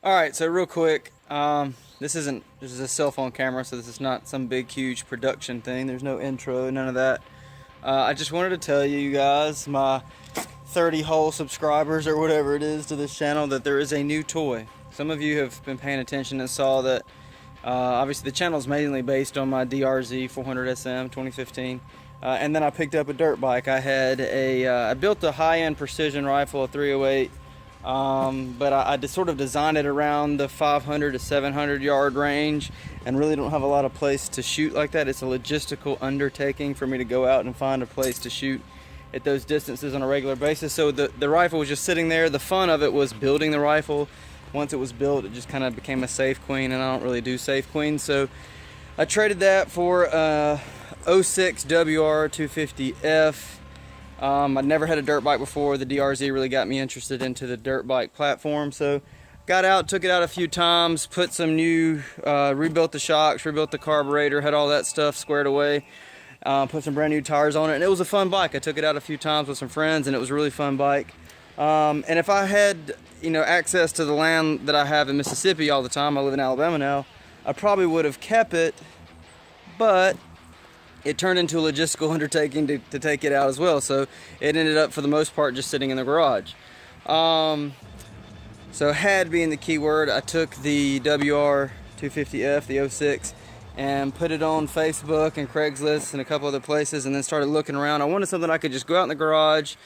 Alright, so real quick, this is a cell phone camera, so this is not some big huge production thing. There's no intro, none of that. I just wanted to tell you guys, my 30 whole subscribers or whatever it is to this channel, that there is a new toy. Some of you have been paying attention and saw that obviously the channel is mainly based on my DRZ 400 SM 2015. And then I picked up a dirt bike. I built a high-end precision rifle, a 308. But I just sort of designed it around the 500 to 700 yard range and really don't have a lot of place to shoot like that. It's a logistical undertaking for me to go out and find a place to shoot at those distances on a regular basis. So the rifle was just sitting there. The fun of it was building the rifle. Once it was built, it just kind of became a safe queen, and I don't really do safe queens. So I traded that for 06 WR 250F. I'd never had a dirt bike before. The DRZ really got me interested into the dirt bike platform. So got out, took it out a few times, put some new, rebuilt the shocks, rebuilt the carburetor, had all that stuff squared away, put some brand new tires on it, and it was a fun bike. I took it out a few times with some friends, and it was a really fun bike. And if I had, access to the land that I have in Mississippi all the time, I live in Alabama now, I probably would have kept it, but it turned into a logistical undertaking to take it out as well. So it ended up, for the most part, just sitting in the garage. So had being the key word, I took the WR 250F, the 06, and put it on Facebook and Craigslist and a couple other places, and then started looking around. I wanted something I could just go out in the garage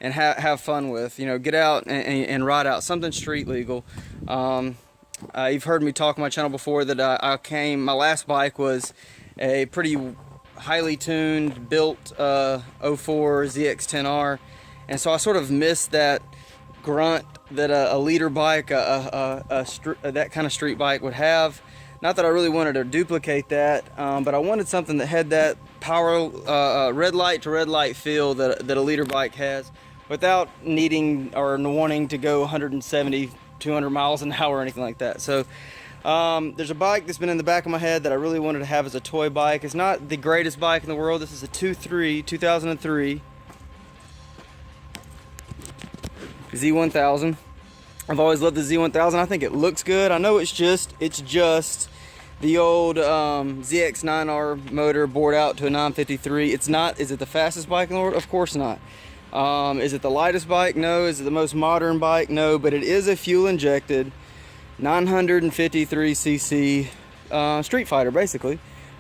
and have fun with, get out and ride out, something street legal. You've heard me talk on my channel before that my last bike was a pretty highly tuned, built 04 ZX10R, and so I sort of missed that grunt that a leader bike, that kind of street bike would have. Not that I really wanted to duplicate that, but I wanted something that had that power, red light to red light feel that a leader bike has, without needing or wanting to go 170, 200 miles an hour or anything like that. So there's a bike that's been in the back of my head that I really wanted to have as a toy bike. It's not the greatest bike in the world. This is a 2003 Z1000. I've always loved the Z1000. I think it looks good. I know it's just the old ZX9R motor bored out to a 953. It's not. Is it the fastest bike in the world? Of course not. Is it the lightest bike? No. Is it the most modern bike? No. But it is a fuel injected 953cc street fighter, basically.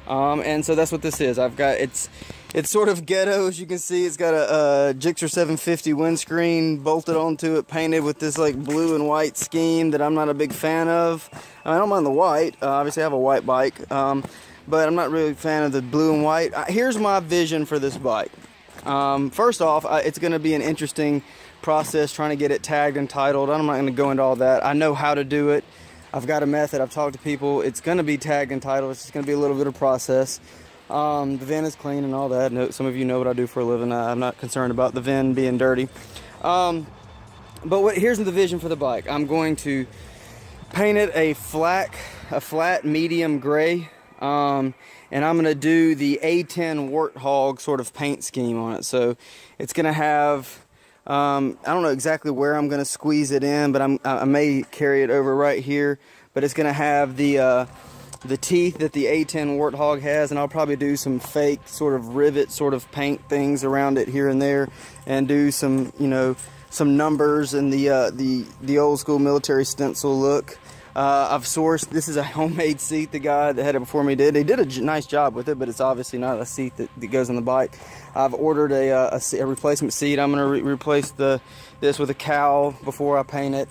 And so that's what this is. It's sort of ghetto, as you can see. It's got a Gixxer 750 windscreen bolted onto it, painted with this like blue and white scheme that I'm not a big fan of. I don't mind the white. Obviously I have a white bike, but I'm not really a fan of the blue and white. Here's my vision for this bike. First off, it's going to be an interesting process trying to get it tagged and titled. I'm not going to go into all that. I know how to do it. I've got a method. I've talked to people. It's going to be tagged and titled. It's just going to be a little bit of process. The VIN is clean and all that. Some of you know what I do for a living. I'm not concerned about the VIN being dirty. But here's the vision for the bike. I'm going to paint it a flat medium gray. And I'm going to do the A10 Warthog sort of paint scheme on it. So it's going to have, I don't know exactly where I'm going to squeeze it in, but I may carry it over right here. But it's going to have the teeth that the A10 Warthog has, and I'll probably do some fake sort of rivet sort of paint things around it here and there, and do some, some numbers and the old school military stencil look. I've sourced, this is a homemade seat the guy that had it before me did. He did a nice job with it, but it's obviously not a seat that goes on the bike. I've ordered a replacement seat. I'm going to replace this with a cowl before I paint it.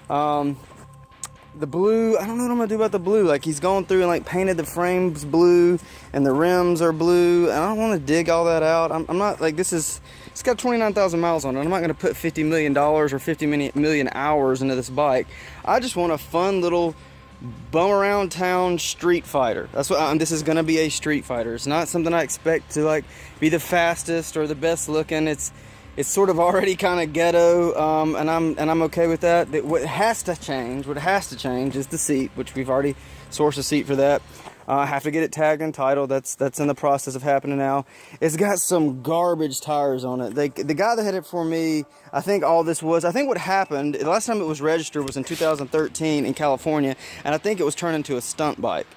The blue, I don't know what I'm going to do about the blue. Like, he's gone through and painted the frames blue and the rims are blue, and I don't want to dig all that out. I'm not, it's got 29,000 miles on it. I'm not going to put $50 million or 50 million hours into this bike. I just want a fun little bum around town street fighter. That's what this is going to be, a street fighter. It's not something I expect to be the fastest or the best looking. It's sort of already kind of ghetto, and I'm okay with that. What has to change is the seat, which we've already sourced a seat for that. I have to get it tagged and titled. That's in the process of happening now. It's got some garbage tires on it. The guy that had it for me, I think what happened, the last time it was registered was in 2013 in California, and I think it was turned into a stunt bike.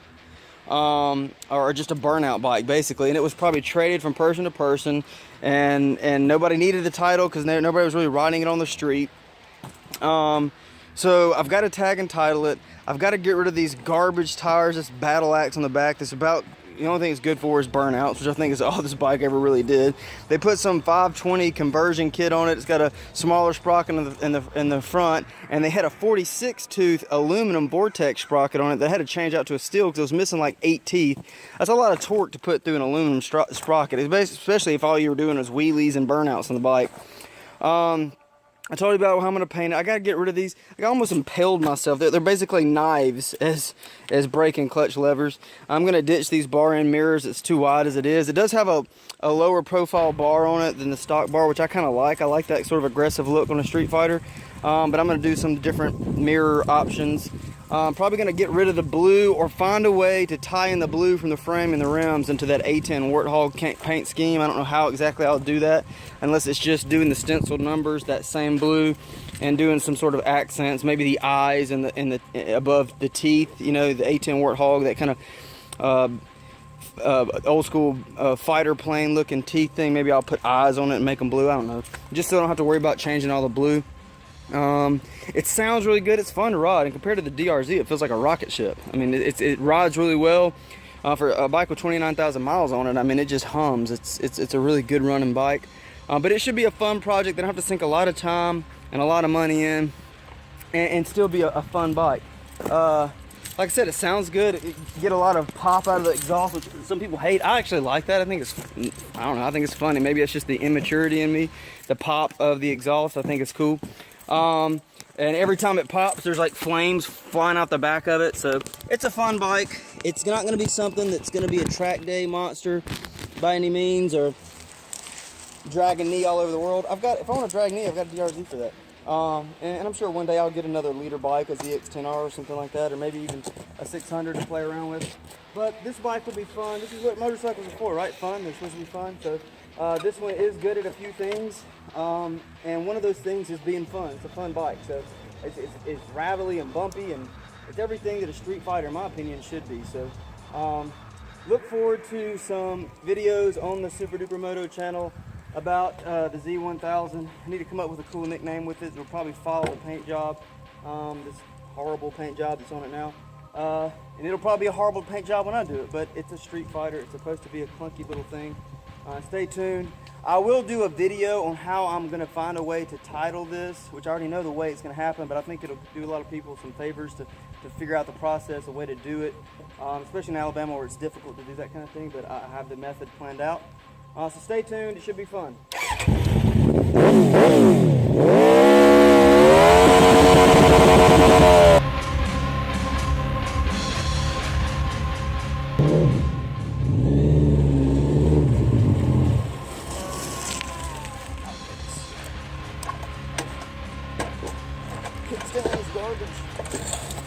Or just a burnout bike, basically, and it was probably traded from person to person, and nobody needed the title because nobody was really riding it on the street. So I've got to tag and title it. I've got to get rid of these garbage tires, this battle axe on the back. The only thing it's good for is burnouts, which I think is all this bike ever really did. They put some 520 conversion kit on it. It's got a smaller sprocket in the front, and they had a 46 tooth aluminum vortex sprocket on it that had to change out to a steel because it was missing like 8 teeth. That's a lot of torque to put through an aluminum sprocket, especially if all you were doing was wheelies and burnouts on the bike. I told you about how I'm going to paint it. I got to get rid of these. I almost impaled myself. They're basically knives as brake and clutch levers. I'm going to ditch these bar end mirrors. It's too wide as it is. It does have a lower profile bar on it than the stock bar, which I kind of like. I like that sort of aggressive look on a Street Fighter. But I'm going to do some different mirror options. Probably going to get rid of the blue or find a way to tie in the blue from the frame and the rims into that A10 Warthog paint scheme. I don't know how exactly I'll do that unless it's just doing the stenciled numbers, that same blue, and doing some sort of accents, maybe the eyes and the above the teeth, you know, the A10 Warthog, that kind of old school fighter plane looking teeth thing. Maybe I'll put eyes on it and make them blue. I don't know. Just so I don't have to worry about changing all the blue. It sounds really good. It's fun to ride, and compared to the DRZ, it feels like a rocket ship. I mean, it rides really well. For a bike with 29,000 miles on it, I mean, it just hums. It's a really good running bike. But it should be a fun project. They don't have to sink a lot of time and a lot of money in, and still be a fun bike. Like I said, it sounds good. You get a lot of pop out of the exhaust, which some people hate. I actually like that. I think it's funny. Maybe it's just the immaturity in me. The pop of the exhaust, I think it's cool. And every time it pops, there's like flames flying out the back of it. So it's a fun bike. It's not going to be something that's going to be a track day monster by any means, or dragging knee all over the world. If I want to drag knee, I've got a DRZ for that. And I'm sure one day I'll get another leader bike, a ZX-10R or something like that, or maybe even a 600 to play around with. But this bike will be fun. This is what motorcycles are for, right? Fun. They're supposed to be fun. So this one is good at a few things. And one of those things is being fun. It's a fun bike. So it's rattly and bumpy, and it's everything that a Street Fighter, in my opinion, should be. So look forward to some videos on the SuperDuperMoto channel about the Z1000. I need to come up with a cool nickname with it. It'll probably follow the paint job, this horrible paint job that's on it now. And it'll probably be a horrible paint job when I do it, but it's a Street Fighter. It's supposed to be a clunky little thing. Stay tuned. I will do a video on how I'm going to find a way to title this, which I already know the way it's going to happen, but I think it'll do a lot of people some favors to figure out the process, a way to do it, especially in Alabama where it's difficult to do that kind of thing, but I have the method planned out. So stay tuned. It should be fun. Kickstands, garbage.